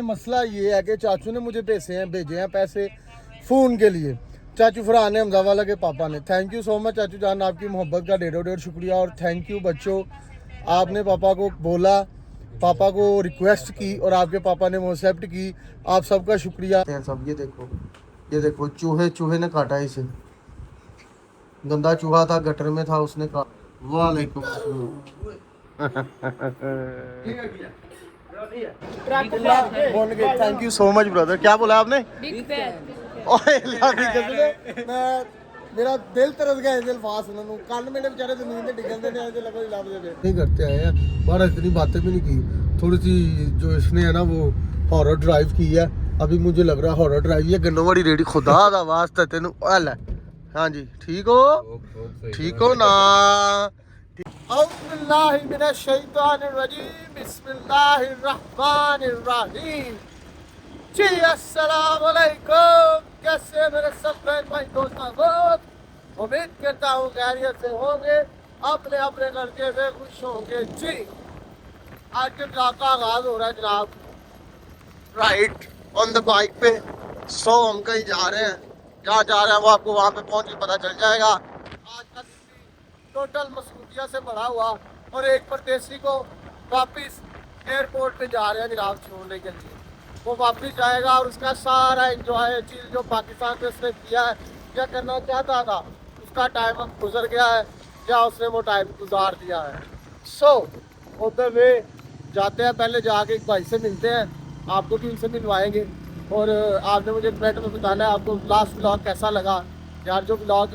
मसला ये है कि चाचू ने मुझे भेजे हैं पैसे फ़ोन के लिए। चाचू फरहान ने हमजा वाला के पापा ने। थैंक यू सो मच चाचू जान, आपकी मोहब्बत का ढेरों शुक्रिया। और थैंक यू बच्चों, आपने पापा को बोला, पापा को रिक्वेस्ट की और आपके पापा ने वो एक्सेप्ट की। आप सबका शुक्रिया। सब ये देखो चूहे ने काटा इसे। गंदा चूहा था, गटर में था, उसने काटा। वालेकुम thank you so much brother. क्या बोला आपने? मेरा दिल तरस गया दिल फास कल मेरे बेचारे जमीन डिगलते नहीं करते आए हैं बाहर। इतनी बातें भी नहीं की। थोड़ी सी जो इसने है ना वो हॉरर ड्राइव की है। अभी मुझे लग रहा है हॉरर ड्राइव ये गन्नों वाली रेडी खुदा दा वास्ता तेन हल है। हाँ जी ठीक हो ना? जी अस्सलाम वालेकुम। कैसे मेरे सब भाई दोस्त, उम्मीद करता हूँ खैरियत से होंगे, अपने अपने लड़के में खुश होंगे। जी आज के ब्लॉग का आगाज हो रहा है जनाब राइट ऑन द बाइक पे। सो हम कहीं जा रहे हैं, क्या जा रहे हैं वो आपको वहाँ पे पहुँच के पता चल जाएगा। आज का टोटल मसरूफिया से भरा हुआ और एक परदेसी को वापस एयरपोर्ट पे जा रहे हैं जनाब छोड़ने के लिए। वो वापस जाएगा और उसका सारा एंजॉय चीज़ जो पाकिस्तान में उसने किया है या करना चाहता था उसका टाइम अब गुजर गया है या उसने वो टाइम गुजार दिया है। सो उधर वे जाते हैं, पहले जाके एक भाई से मिलते हैं, आपको भी उनसे मिलवाएंगे। और आपने मुझे कमेंट में बताना है आपको लास्ट ब्लॉग कैसा लगा। यार जो ब्लॉग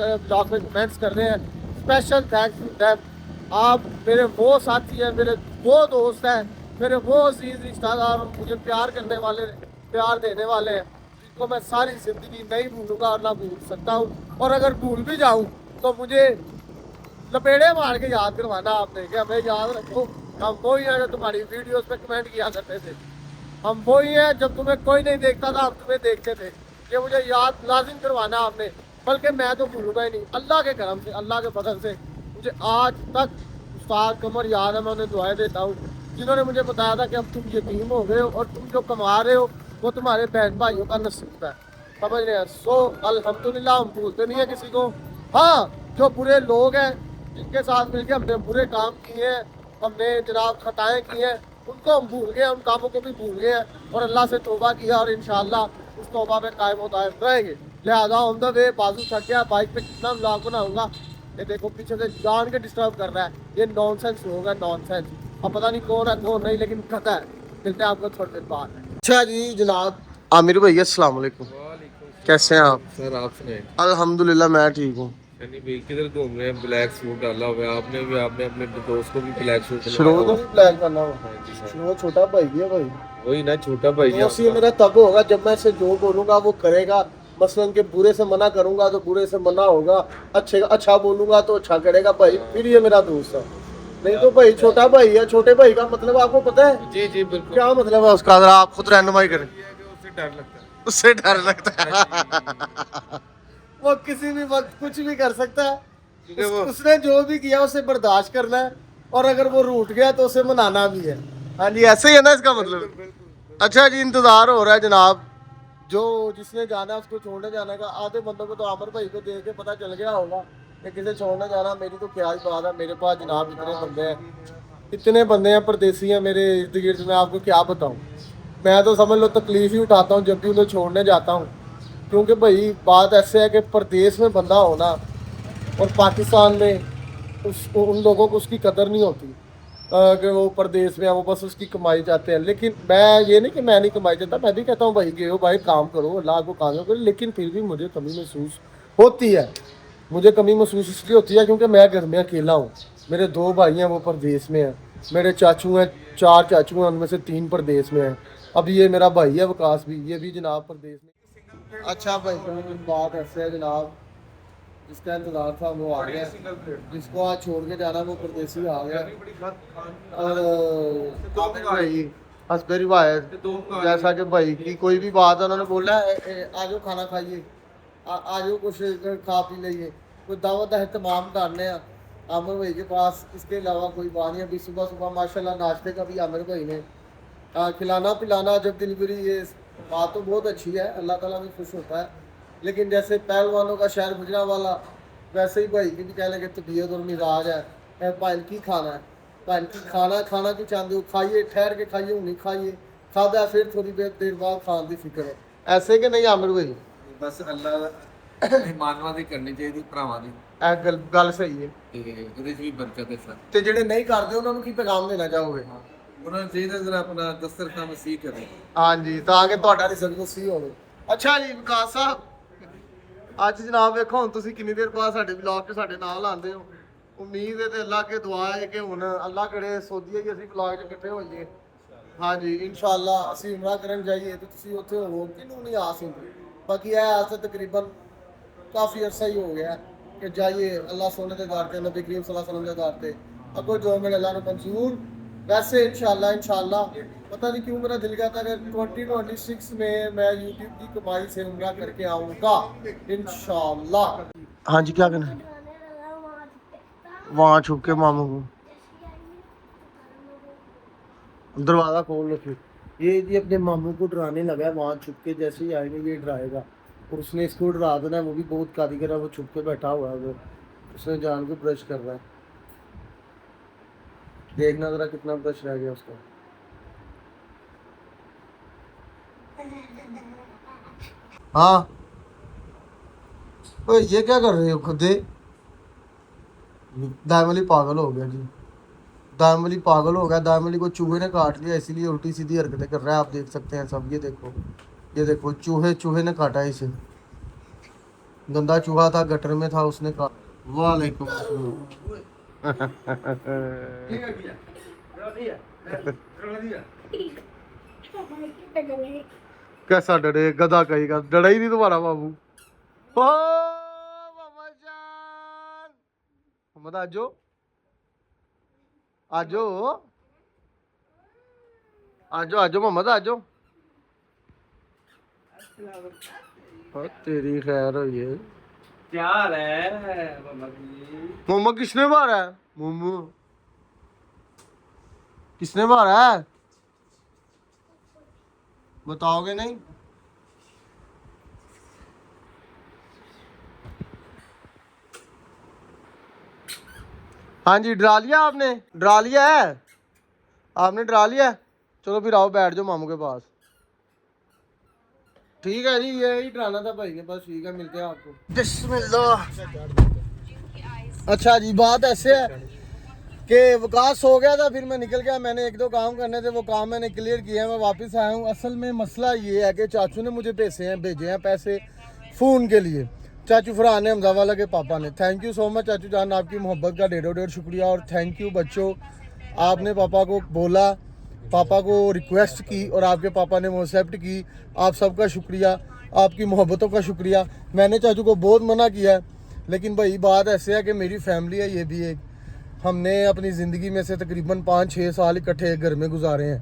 में कमेंट्स कर रहे हैं, स्पेशल थैंक्स टू देम। आप मेरे वो साथी हैं, मेरे वो दोस्त हैं, मेरे वो अजीज रिश्तेदार, मुझे प्यार करने वाले, प्यार देने वाले हैं, जिनको मैं सारी ज़िंदगी नहीं भूलूंगा और ना भूल सकता हूँ। और अगर भूल भी जाऊँ तो मुझे लपेड़े मार के याद करवाना आपने कि हमें याद रखो, हम वही हैं जो तुम्हारी वीडियोस पे कमेंट किया करते थे, हम वही हैं जब तुम्हें कोई नहीं देखता था हम तुम्हें देखते थे। ये मुझे याद लाजिम करवाना आपने, बल्कि मैं तो भूलूंगा ही नहीं। अल्लाह के करम से, अल्लाह के फजल से मुझे आज तक उस्ताद कमर याद है। मैं उन्हें दुआएं देता हूँ जिन्होंने मुझे बताया था कि अब तुम यतीम हो गए हो और तुम जो कमा रहे हो वो तुम्हारे बहन भाइयों का नसीब है, समझ रहे हैं। सो अल्हम्दुलिल्लाह हम भूलते नहीं है किसी को। हाँ जो बुरे लोग हैं जिनके साथ मिलकर हमने बुरे काम किए हैं, हमने जनाब खताएँ की हैं, उनको हम भूल गए, उन कामों को भी भूल गए हैं और अल्लाह से तौबा किया और इंशाअल्लाह उस तौबा में कायम होता रहेंगे। लिहाजा ऑन द वे बाजू थक गया, बाइक पे कितना व्लॉग बनाऊंगा। ये देखो पीछे से जान के डिस्टर्ब कर रहा है, ये नॉनसेंस लोग है, नॉनसेंस। अब पता नहीं कौन है कौन नहीं, लेकिन खता है। मिलते हैं आपको थोड़ी देर बाद। अच्छा जी जनाब आमिर भैया अस्सलाम वालेकुम, कैसे हैं आप? सर आप सुनाए। अल्हम्दुलिल्लाह मैं ठीक हूँ। किधर घूम रहे हैं? ब्लैक सूट डाला हुआ है आपने भी, आपने अपने दोस्त को भी ब्लैक सूट शुरू को भी प्लान करना हो। शुरू छोटा भाई है भाई, वही ना छोटा भाई है। तो मेरा तब होगा जब मैं इसे जो बोलूंगा वो करेगा। मसलन के बुरे से मना करूंगा तो बुरे से मना होगा, अच्छे अच्छा बोलूंगा तो अच्छा करेगा भाई, फिर ये मेरा दोस्त है। नहीं तो भाई छोटा भाई है, छोटे भाई का मतलब आपको पता है? जी जी बिल्कुल। क्या मतलब है उसका, अगर आप खुद रहनुमाई करें। उससे डर लगता है, उससे डर लगता है वो किसी भी वक्त कुछ भी कर सकता है। उसने जो भी किया उसे बर्दाश्त करना है और अगर वो रूठ गया तो उसे मनाना भी है। हाँ जी ऐसे ही है ना इसका मतलब। अच्छा जी इंतजार हो रहा है जनाब, जो जिसने जाना है उसको छोड़ने जाने का। आधे बंदों को तो आमिर भाई को देख के पता चल गया होगा कि किसे छोड़ने जाना। मेरी तो क्या ही बात है, मेरे पास जनाब इतने बंदे हैं परदेसी हैं मेरे इर्द गिर्द, मैं आपको क्या बताऊँ। मैं तो समझ लो तकलीफ ही उठाता हूँ जब भी उन्हें छोड़ने जाता हूँ, क्योंकि भाई बात ऐसे है कि परदेश में बंदा होना और पाकिस्तान में उन लोगों को उसकी कदर नहीं होती कि वो परदेश में है, वो बस उसकी कमाई चाहते हैं। लेकिन मैं ये नहीं कि मैं नहीं कमाई चाहता, मैं भी कहता हूँ भाई गए हो भाई काम करो, अल्लाह को काम करो, लेकिन फिर भी मुझे कमी महसूस होती है। मुझे कमी महसूस इसलिए होती है क्योंकि मैं घर में अकेला हूँ, मेरे 2 भाई हैं वो परदेश में हैं, मेरे चाचू हैं 4 चाचू हैं, उनमें से 3 परदेश में हैं। अब ये मेरा भाई है वकास भी, ये भी जनाब परदेश में। अच्छा भाई बात ऐसे है जनाब, जिसका इंतजार था वो आ गया, जिसको आज छोड़ के जाना वो परदेसी आ गया। और भाई हंसते रिवायत जैसा कि भाई की कोई भी बात है उन्होंने बोला आज खाना खाइए, आज कुछ खा पी लीजिए, कोई दावत एहतमाम करने आमिर भाई के पास। इसके अलावा कोई बात नहीं। अभी सुबह सुबह माशाल्लाह नाश्ते का भी आमिर भाई ने खिलाना पिलाना जब डिलीवरी, ये बात तो बहुत अच्छी है, अल्लाह ताला भी खुश होता है। लेकिन जैसे पहलवानों का शहर गुजरा वाला, वैसे ही भाई की भी कहने की तबीयत और मिजाज है। भाई की खाना है, भाई की खाना खाना की चाहते हो खाइए, ठहर के खाइए, नहीं खाइए खादा फिर थोड़ी देर बाद खान की फिक्र है, ऐसे कि नहीं आमिर भाई? बस अल्लाह मानवा ਦੀ ਕਰਨੀ ਚਾਹੀਦੀ ਭਰਾਵਾਂ ਦੀ ਇਹ ਗੱਲ ਸਹੀ ਹੈ। ਤੇ ਉਹਦੇ 'ਚ ਵੀ ਬਰਕਤ ਹੈ ਸਰ। ਤੇ ਜਿਹੜੇ ਨਹੀਂ ਕਰਦੇ ਉਹਨਾਂ ਨੂੰ ਕੀ ਪੈਗਾਮ ਦੇਣਾ ਚਾਹੋਗੇ? ਉਹਨਾਂ ਨੂੰ ਚਾਹੀਦਾ ਜਰਾ ਆਪਣਾ ਦਸਤਰਖਾਨ ਵਸੀ ਕਰੇ। ਹਾਂਜੀ, ਤਾਂ ਕਿ ਤੁਹਾਡਾ ਰਿਜ਼ਲਟ ਵਸੀ ਹੋਵੇ। ਅੱਛਾ ਜੀ ਵਿਕਾਸ ਸਾਹਿਬ, ਅੱਜ ਜਨਾਬ ਵੇਖੋ ਹੁਣ ਤੁਸੀਂ ਕਿੰਨੀ ਦੇਰ ਬਾਅਦ ਸਾਡੇ ਵਲੌਗ 'ਚ ਸਾਡੇ ਨਾਲ ਆਉਂਦੇ ਹੋ। ਉਮੀਦ ਹੈ ਤੇ ਅੱਲਾ ਕੇ ਦੁਆ ਹੈ ਕਿ ਹੁਣ ਅੱਲਾ ਕਰੇ ਸੋਧੀਏ ਕਿ ਅਸੀਂ ਵਲੌਗ 'ਚ ਇਕੱਠੇ ਹੋ ਜਾਈਏ। ਹਾਂਜੀ ਇਨਸ਼ਾਅੱਲਾ ਅਸੀਂ ਉਮਰਾ ਕਰਨ ਜਾਈਏ ਤੇ ਤੁਸੀਂ ਉੱਥੇ ਹੋਵੋ, ਕਿਹਨੂੰ ਨਹੀਂ ਆਸ ਹੁੰਦੀ। ਬਾਕੀ ਇਹ ਆਸ ਤਕਰੀਬਨ ਕਾਫੀ ਅਰਸਾ ਹੀ ਹੋ ਗਿਆ ਕਿ ਜਾਈਏ ਅੱਲਾ ਸੋਨੇ ਦੇ ਦਰ ਤੇ, ਨਬੀ ਕਰੀਮ सल्लल्लाहु अलैहि वसल्लम ਦੇ ਦਰ ਤੇ, ਅੱਗੋਂ ਜੋ ਮੇਰੇ ਅੱਲਾ ਨੂੰ मंजूर। वैसे इंशाल्लाह पता नहीं क्यों मेरा दिल कहता है कि 2026 में मैं यूट्यूब की कमाई से उम्रा करके आऊँगा इंशाल्लाह। हाँ जी क्या करना है? वहाँ छुप के मामू को दरवाज़ा खोल लो फिर। ये जी अपने मामू को डराने लगा है, वहाँ छुप के जैसे ही आएंगे ये डराएगा, और उसने इसको डरा देना है। वो भी बहुत कारीगर है, वो छुप के बैठा हुआ है, वो उसने जान के ब्रश कर रहा है। देखना जरा कितना ब्रश रह गया उसका। हाँ ओए ये क्या कर रहे हो खुदे? दामली पागल हो गया जी, दामली पागल हो गया। दामली को चूहे ने काट लिया, इसीलिए उल्टी सीधी हरकतें कर रहा है। आप देख सकते हैं सब, ये देखो चूहे ने काटा है इसे। गंदा चूहा था, गटर में था, उसने काट। वालेकुम कैसा डरे गधा कहेगा, डरा ही नहीं तुम्हारा बाबू। ओ मामा जान, मोहम्मद आजो आजो आजो आजो मोहम्मद आजो। तेरी खैर हो ये क्या हाल है मोमो? किसने मारा है मोमो? किसने मारा है बताओगे नहीं? हाँ जी डरा लिया आपने, डरा लिया है आपने, डरा लिया है। चलो फिर आओ बैठ जाओ मामू के पास। ठीक है जी, यही डराना था भाई के पास। ठीक है मिलते हैं आपको। बिस्मिल्लाह। अच्छा जी बात ऐसे है कि विकास हो गया था, फिर मैं निकल गया, मैंने एक दो काम करने थे, वो काम मैंने क्लियर किया, मैं वापस आया हूँ। असल में मसला ये है कि चाचू ने मुझे भेजे हैं पैसे फ़ोन के लिए, चाचू फरहान ने, हमजा वाला के पापा ने। थैंक यू सो मच चाचू जान, आपकी मोहब्बत का ढेरों शुक्रिया। और थैंक यू बच्चों, आपने पापा को बोला, पापा को रिक्वेस्ट की और आपके पापा ने वो एक्सेप्ट की। आप सबका शुक्रिया, आपकी मोहब्बतों का शुक्रिया। मैंने चाचू को बहुत मना किया है, लेकिन भाई बात ऐसे है कि मेरी फैमिली है, ये भी एक, हमने अपनी ज़िंदगी में से तकरीबन 5-6 साल इकट्ठे घर में गुजारे हैं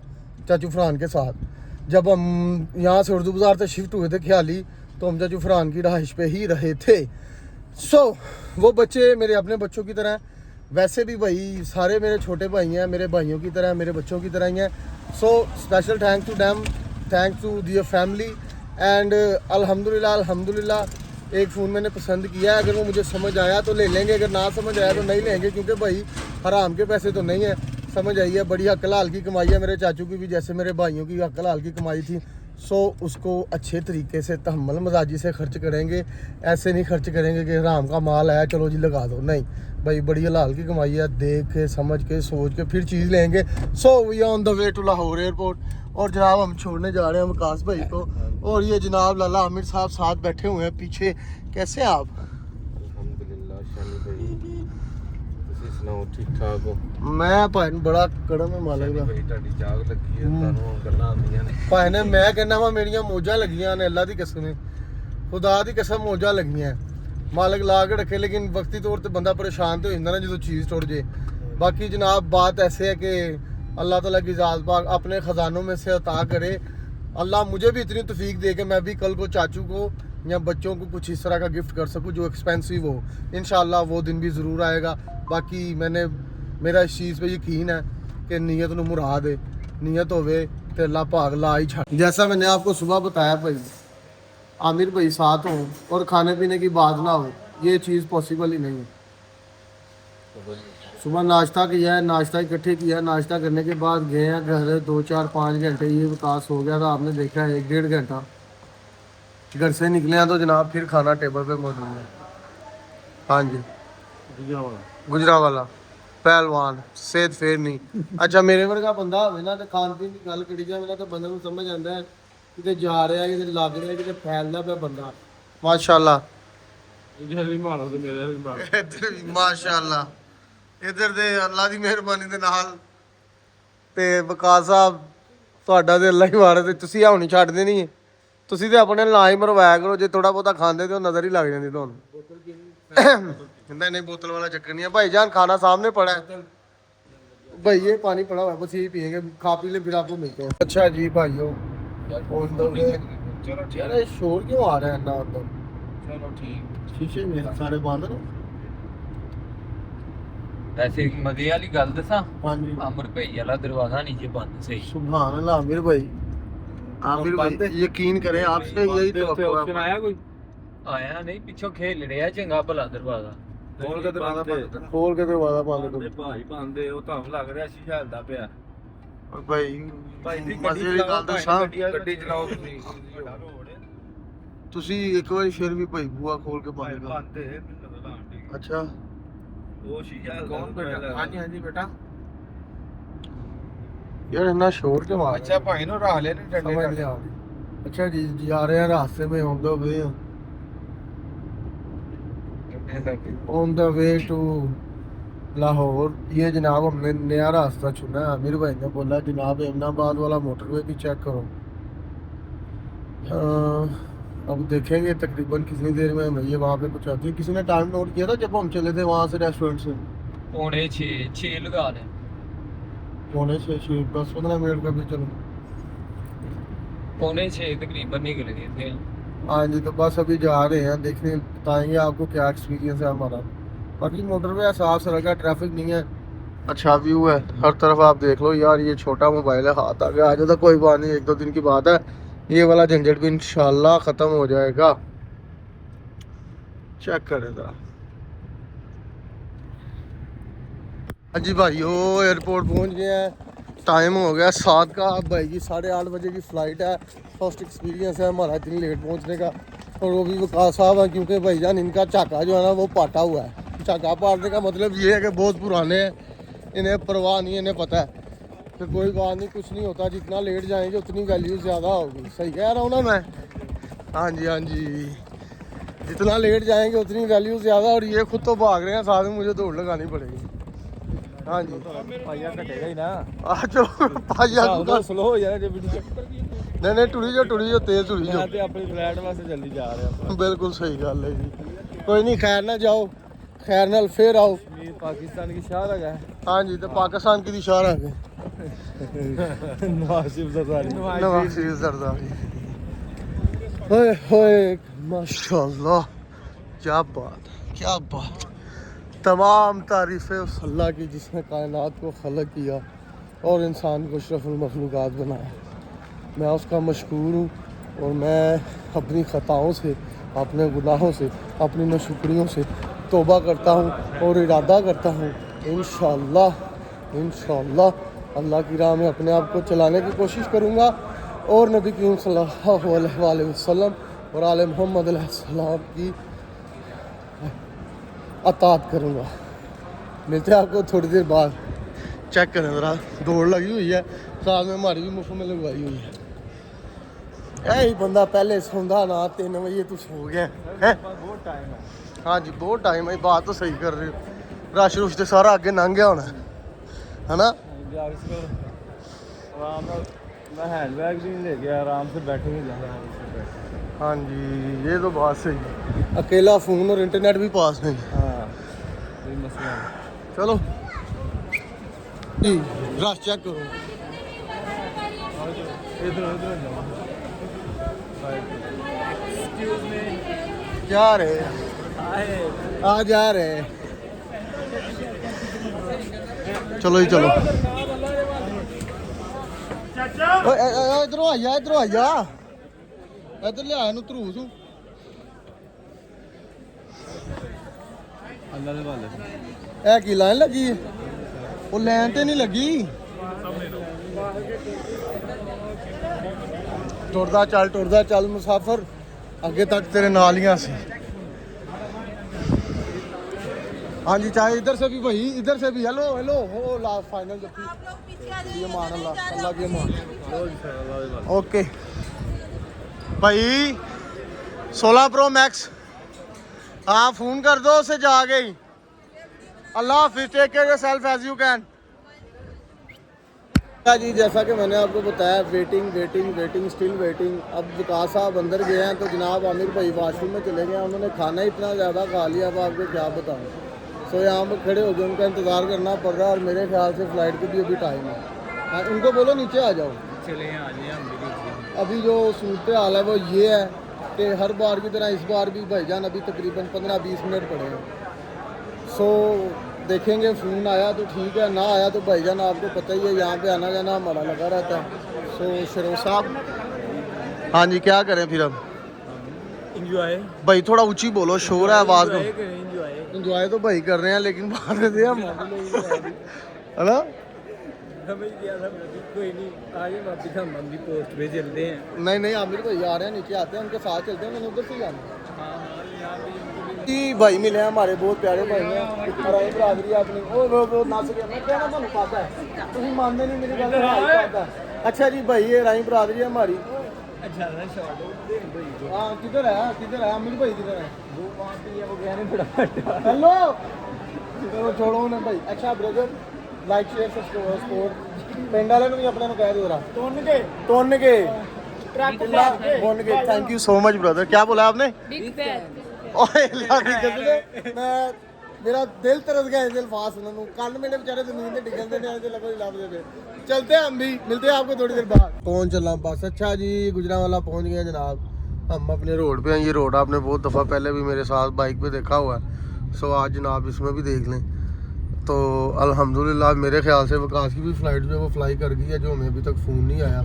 चाचू फरहान के साथ। जब हम यहाँ से उर्दू बाज़ार से शिफ्ट हुए थे ख्याली, तो हम चाचू फरहान की रहाइश पे ही रहे थे। वो बच्चे मेरे अपने बच्चों की तरह, वैसे भी भाई सारे मेरे छोटे भाई हैं, मेरे भाइयों की तरह, मेरे बच्चों की तरह ही हैं। Special thanks to them, thanks to their family. And अल्हम्दुलिल्लाह एक फ़ोन मैंने पसंद किया है, अगर वो मुझे समझ आया तो ले लेंगे, अगर ना समझ आया तो नहीं लेंगे, क्योंकि भाई हराम के पैसे तो नहीं है। समझ आई है, बड़ी हक हलाल की कमाई है मेरे चाचू की भी, जैसे मेरे भाइयों की हक हलाल की कमाई थी। उसको अच्छे तरीके से तहम्मुल मजाजी से खर्च करेंगे, ऐसे नहीं खर्च करेंगे कि हराम का माल आया चलो जी लगा दो। नहीं भाई, बड़ी हलाल की कमाई है, देख के समझ के सोच के फिर चीज़ लेंगे। We on the way to Lahore airport. और जनाब हम छोड़ने जा रहे हैं विकास भाई को, और ये जनाब लाला आमिर साहब साथ बैठे हुए हैं पीछे। कैसे हैं आप? अल्हम्दुलिल्लाह शानी भाई, ਤੁਸੀਂ ਸੁਣਾਓ ठीक ठाक हो? मैं भाई बड़ा कड़म है मालिक दा। भाई ਤੁਹਾਡੀ ਜਾਗ ਲੱਗੀ ਹੈ, ਤੁਹਾਨੂੰ ਗੱਲਾਂ ਆਉਂਦੀਆਂ ਨੇ भाई ने, मैं कहना वा मेरियां मौजां लगियां ने, अल्लाह दी कसम है, खुदा दी कसम मौजां लगियां। मालिक ला के रखे, लेकिन वक्ती तौर पर बंदा परेशान तो हो जाता ना जो चीज़ टुट जाए। बाकी जनाब बात ऐसे है कि अल्लाह ताला की ज़ात पाक अपने ख़जानों में से अता करे। अल्लाह मुझे भी इतनी तौफीक दे कि मैं भी कल को चाचू को या बच्चों को कुछ इस तरह का गिफ्ट कर सकूं जो एक्सपेंसिव हो। इंशाल्लाह वो दिन भी ज़रूर आएगा। बाकी मेरा इस चीज़ पे यकीन है कि नीयत नूं मुराद है, नीयत होवे ते अल्लाह पाक ला ही छाड़। जैसा मैंने आपको सुबह बताया भाई, आमिर भाई साथ हो और खाने पीने की बात ना हो, ये चीज़ पॉसिबल ही नहीं है। सुबह नाश्ता किया है, नाश्ता इकट्ठे किया, नाश्ता करने के बाद गए हैं घर, 2 4 5 घंटे ये विकास हो गया था, आपने देखा है 1 1.5 घंटा घर से निकले हैं तो जनाब फिर खाना टेबल पे मौजूद है। हाँ जी, गुजरावाला पहलवान सेहत फेर नहीं। अच्छा मेरे वर्गा बंदा होवे ना तो खान पीन की गल करी जाए ना तो बंदे को समझ आता है किते जा रहा है, किते लग रहा है, किते फैलदा पिया बंदा। माशाल्लाह इधर भी मारो तो मेरे भी मारो, इधर भी माशाल्लाह, इधर दे अल्लाह दी मेहरबानी दे नाल ते वकास साहब ਤੁਹਾਡਾ ਤੇ ਅੱਲਾ ਹੀ ਮਾਰੇ ਤੇ ਤੁਸੀਂ ਆਉਣੀ ਛੱਡਦੇ ਨਹੀਂ। ਤੁਸੀਂ ਤੇ ਆਪਣੇ ਲਾ ਹੀ ਮਰਵਾਇਆ ਕਰੋ, ਜੇ ਥੋੜਾ ਬਹੁਤਾ ਖਾਂਦੇ ਤੇ ਉਹ ਨਜ਼ਰ ਹੀ ਲੱਗ ਜਾਂਦੀ ਤੁਹਾਨੂੰ। नहीं बोतल वाला चक्कर नहीं है भाईजान, खाना सामने पड़ा है भाई, ये पानी पड़ा हुआ है, बस यही पियेंगे, खा पी ले फिर आपको मिलते हैं। अच्छा जी भाइयों, चलो शोर क्यों आ रहा है ना अंदर? चलो ठीक, शीशे में सारे बंद ना। वैसे एक मजे वाली गल दसा, हाँ जी, अमर भाई वाला दरवाजा नीचे बंद सही। सुभान अल्लाह आमिर भाई, आमिर भाई यकीन करें आपसे यही तो आया कोई आया नहीं, पिछों खेल रहा चंगा भला दरवाजा खोल के दरवाजा बंद कर भाई बंद ਉਹ ਤਾਂ ਲੱਗ ਰਿਹਾ ਸੀ ਹਿਲਦਾ ਪਿਆ। भाई मजे वाली गल दसा, ਗੱਡੀ ਚਲਾਓ ਤੁਸੀਂ ਇੱਕ ਵਾਰੀ ਫਿਰ ਵੀ ਭਾਈ ਬੂਆ ਖੋਲ ਕੇ ਬੰਦ ਕਰ। ਬੰਦ ਹੈ ਮੈਨੂੰ ਪਤਾ ਨਹੀਂ। ਅੱਛਾ ਉਹ ਸ਼ੀਸ਼ਾ ਕੌਣ ਬੇਟਾ? ਹਾਂਜੀ ਹਾਂਜੀ ਬੇਟਾ। यार इतना शोर क्यों आ रहा है? अच्छा भाई नो रख ले नहीं समझ डंडे लिया। अच्छा जी, जा रहे हैं रास्ते में on the way, on the way to Lahore. ये जनाब हमने नया रास्ता चुना है, आमिर भाई ने बोला जनाब एमनाबाद वाला मोटरवे भी चेक करो। अब देखेंगे तकरीबन कितनी देर में हम ये वहाँ पे पहुँचाती है। किसी ने टाइम नोट किया था जब हम चले थे वहाँ से रेस्टोरेंट से? 6:45 लगा ले, 5:45 10-15 मिनट का भी चलो। 5:45 तकरीबन निकल गए थे। हाँ जी, तो बस अभी जा रहे हैं, देखने बताएंगे आपको क्या एक्सपीरियंस है हमारा। बाकी मोटरवे है, साफ सड़क है, ट्रैफिक नहीं है, अच्छा व्यू है हर तरफ। आप देख लो यार, ये छोटा मोबाइल है, हाथ आगे आ जाता, कोई बात नहीं, 1-2 दिन की बात है, ये वाला झंझट भी इंशाल्लाह ख़त्म हो जाएगा। चेक करें ज़रा। हाँ जी भाइयों, एयरपोर्ट पहुंच गए हैं, टाइम हो गया 7 का। अब भाई की 8:30 बजे की फ़्लाइट है। फर्स्ट एक्सपीरियंस है हमारा इतनी लेट पहुंचने का। और वो भी वकास साहब है, क्योंकि भाईजान इनका चाका जो है ना वो पाटा हुआ है। चाका पाटने का मतलब ये है कि बहुत पुराने हैं, इन्हें परवाह नहीं, इन्हें पता है कि कोई बात नहीं, कुछ नहीं होता, जितना लेट जाएंगे उतनी वैल्यू ज़्यादा होगी। सही कह रहा हूँ ना मैं? हाँ जी हाँ जी, जितना लेट जाएंगे उतनी वैल्यू ज़्यादा। और ये खुद तो भाग रहे हैं, साथ में मुझे दौड़ लगानी पड़ेगी। हाँ जी पाइया घटेगा ही ना, आज पाइया स्लो हो जाएगा। नहीं टुरी जो तेज टुरी जो ਤੇ ਆਪਣੀ ਫਲੈਟ ਵਾਸਤੇ ਜਲਦੀ ਜਾ ਰਹੇ ਆਪਾਂ। बिल्कुल सही गल है जी। कोई नहीं, खैर ना जाओ, खैर नाल फिर आओ। ये पाकिस्तान की शाह है। हाँ जी, तो पाकिस्तान की दिशा है नवाज शरीफ सरदारी। नवाज शरीफ सरदारी, ओए होए माशाल्लाह, क्या बात, क्या बात। तमाम तारीफ़ें उस अल्लाह की जिसने कायनात को खलक किया और इंसान को अशरफुल मखलूक़ात बनाया। मैं उसका मशकूर हूँ और मैं अपनी ख़ताओं से, अपने गुनाहों से, अपनी नाशुक्रियों से तौबा करता हूँ और इरादा करता हूँ इंशाअल्लाह अल्लाह की राह में अपने आप को चलाने की कोशिश करूँगा और नबी करीम सल्लल्लाहु अलैहि वसल्लम और आले मोहम्मद अलैहिस्सलाम की अतात करूँगा। मिलते हैं आपको थोड़ी देर बाद। चेक करें ज़रा, दौड़ लगी हुई है, साथ में हमारी भी मुफ्त में लगवाई हुई है। यही बंदा पहले सौंदा ना, 3 बजे तो सो गया है। बहुत टाइम है। हाँ जी बहुत टाइम है, बात तो सही कर रहे हो। रश रुश तो सारा अगे लंघ गया होना है ना? आराम मैं हैंड बैग भी नहीं ले गया, आराम से बैठेंगे ज़्यादा। हाँ जी ये तो बात सही है, अकेला फ़ोन और इंटरनेट भी पास नहीं। हाँ कोई मसला नहीं। चलो जी, रश चेक करो। इधर जा रहे आ जा रहे, चलो ही चलो। इधरों आ जा इधर लिया धरूस अल्लाह दे वाले है की लाइन लगी वो लैन ते नहीं लगी टुरदा चल मुसाफिर अगे तक तेरे नाल ही सी हाँ जी चाहे इधर से भी भाई इधर से भी हेलो हेलो हो लास्ट फाइनल जब ये मान अल्लाह की मान ओके भाई 16 प्रो मैक्स हाँ फोन कर दो उसे जाके ही अल्लाह हाफिज take care yourself as you can जी जैसा कि मैंने आपको बताया वेटिंग स्टिल वेटिंग अब विकास साहब अंदर गए हैं तो जनाब आमिर भाई वॉशरूम में चले गए उन्होंने खाना इतना ज़्यादा खा लिया अब आपको क्या बताऊँ सो यहाँ पर खड़े हो गए उनका इंतज़ार करना पड़ रहा है और मेरे ख्याल से फ़्लाइट की भी अभी टाइम है उनको बोलो नीचे आ जाओ चले आ जाए अभी जो सूरत हाल है वो ये है कि हर बार की तरह इस बार भी भाईजान अभी तकरीबन 15-20 मिनट पड़े हैं सो देखेंगे फ़ोन आया तो ठीक है ना आया तो भाईजान आपको पता ही है यहाँ पे आना जाना हमारा लगा रहता है सो शरों साहब हाँ जी क्या करें फिर अब एंजॉय भाई थोड़ा ऊंची बोलो शोर है आवाज़ को एंजॉय इंजॉय तो भाई कर रहे हैं लेकिन बात है हम है ना समझ गया था कोई नहीं आगे वापस हम भी पोस्ट पे चलते हैं नहीं आमिर भाई आ रहे हैं नीचे आते हैं उनके साथ चलते हैं मैंने उधर से जाना हाँ यहाँ पे जी भाई मिले हैं हमारे बहुत प्यारे भाई हैं राई बरादरी अपनी वो नस गया मैं कहना ਤੁਹਾਨੂੰ ਪਤਾ है तुम मानते नहीं मेरी गल पता अच्छा जी भाई ये राई बरादरी है हमारी अच्छा ना शॉट हाँ किधर है अमिर भाई किधर है वो वहाँ पे वो गया नहीं बड़ा हेलो चलो छोड़ो ना भाई अच्छा ब्रदर लाइक शेयर सब्सक्राइब पिंड वाले भी अपने कह दो जरा तोन के thank you so much brother क्या बोला आपने मैं मेरा दिल तरस गया इस अल्फाज सुनने को कल मेरे बेचारे जमीन पे डिगन दे ने लगो लब दे चलते हैं हम भी मिलते हैं आपको थोड़ी देर बाद कौन चलना बस अच्छा जी गुजरांवाला पहुंच गए जनाब हम अपने रोड पे हैं ये रोड आपने बहुत दफ़ा पहले भी मेरे साथ बाइक पे देखा हुआ है सो आज जनाब इसमें भी देख लें तो अल्हम्दुलिल्लाह मेरे ख्याल से विकास की भी फ़्लाइट जो है वो फ्लाई कर गई है जो हमें अभी तक फ़ोन नहीं आया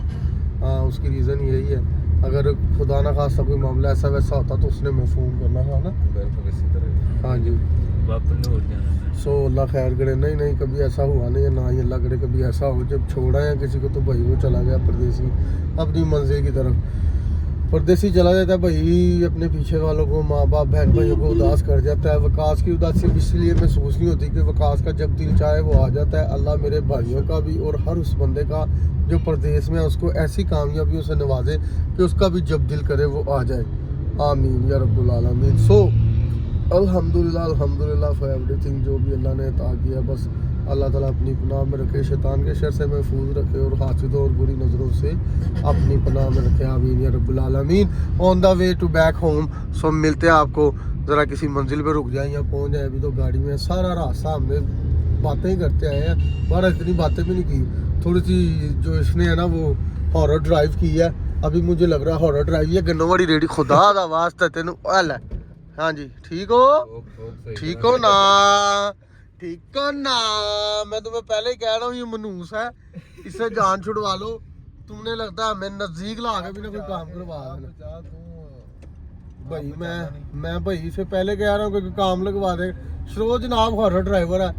हाँ उसकी रीज़न यही है अगर खुदा ना खासा कोई मामला ऐसा वैसा होता तो उसने मैं फ़ोन करना था ना बिल्कुल इसी तरह हाँ जी वापस हो जाना सो अल्लाह खैर करे नहीं कभी ऐसा हुआ नहीं है ना ही अल्लाह करे कभी ऐसा हो जब छोड़ा है किसी को तो भाई वो चला गया परदेसी अपनी मंजिल की तरफ परदेसी चला जाता है भाई अपने पीछे वालों को माँ बाप बहन भाइयों को उदास कर जाता है विकास की उदासी इसलिए महसूस नहीं होती कि विकास का जब दिल चाहे वो आ जाता है अल्लाह मेरे भाइयों का भी और हर उस बंदे का जो प्रदेश में उसको ऐसी कामयाबियों से नवाजे कि उसका भी जब दिल करे वो आ जाए आमीन या रब्बुल आलमीन सो अल्हम्दुलिल्लाह फॉर एवरीथिंग जो भी अल्लाह ने अता किया बस अल्लाह ताला अपनी पनाह में रखे शैतान के शर से महफूज रखे और हासिदों और बुरी नज़रों से अपनी पनाह में रखे आमीन या रब्बुल आलमीन on the way to back home so मिलते हैं आपको ज़रा किसी मंजिल पे रुक जाए या पहुंच जाए अभी तो गाड़ी में सारा रास्ता हमने बातें ही करते आए हैं और इतनी बातें भी नहीं की थोड़ी सी जो इसने है ना वो हॉरर ड्राइव की है अभी मुझे लग रहा है हॉरर ड्राइव ये गन्नों वाली रेडी खुदा दा वास्ता तेन हल है हाँ जी ठीक हो ना मैं तुम्हें पहले ही कह रहा हूँ ये मनूस है इससे जान छुड़वा लो तुमने लगता है हमें नजदीक ला के भी ना कोई काम करवा देना भाई मैं भाई से पहले कह रहा हूँ कोई काम लगवा दे सरोज जनाब हॉरर ड्राइवर है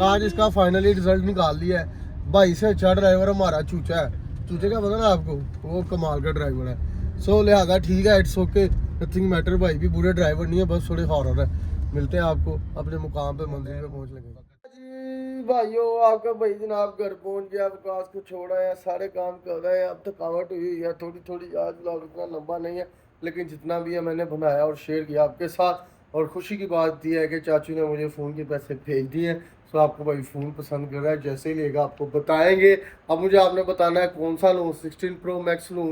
आज इसका फाइनली रिजल्ट निकाल लिया है भाई से अच्छा ड्राइवर हमारा चूचा है चूचे का पता ना आपको वो कमाल का ड्राइवर है सो लिहाजा ठीक है इट्स ओके नथिंग मैटर भाई भी बुरे ड्राइवर नहीं है बस थोड़े हॉरर है मिलते हैं आपको अपने मुकाम पे मंजिल पे पहुंच लगे जी भाइयों आपका भाई जनाब घर पहुंच गया विकास को छोड़ा है सारे काम कर रहे हैं अब थकावट हुई है थोड़ी आज व्लॉग इतना लंबा नहीं है लेकिन जितना भी है मैंने बनाया और शेयर किया आपके साथ और खुशी की बात यह है कि चाचू ने मुझे फ़ोन के पैसे भेज दिए हैं सो आपको भाई फ़ोन पसंद कर रहा है जैसे ही लेगा आपको बताएंगे अब मुझे आपने बताना है कौन सा लूँ 16 प्रो मैक्स लूँ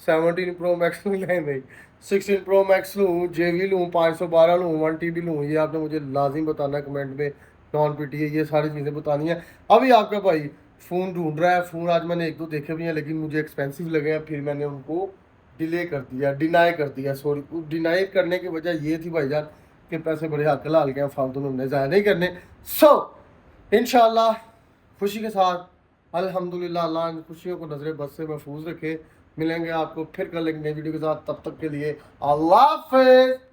17 प्रो मैक्स लूँ नहीं 16 प्रो मैक्स लूँ JV लूँ 512 लूँ 1 TB लूँ ये आपने मुझे लाजिम बताना है कमेंट में नॉन PTA ये सारी चीज़ें बतानी है अभी आपका भाई फ़ोन ढूंढ रहा है फ़ोन आज मैंने 1-2 देखे भी हैं लेकिन मुझे एक्सपेंसिव लगे हैं फिर मैंने उनको डिनाई कर दिया सॉरी डिनाई करने की वजह ये थी भाईजान कि पैसे बड़े हक लाल के फालतू में हमने ज़ाया नहीं करने सो इंशाल्लाह खुशी के साथ अल्हम्दुलिल्लाह, अल्लाह इन खुशियों को नजर बस से महफूज रखे। मिलेंगे आपको फिर कल एक नई वीडियो के साथ, तब तक के लिए अल्लाह हाफिज़।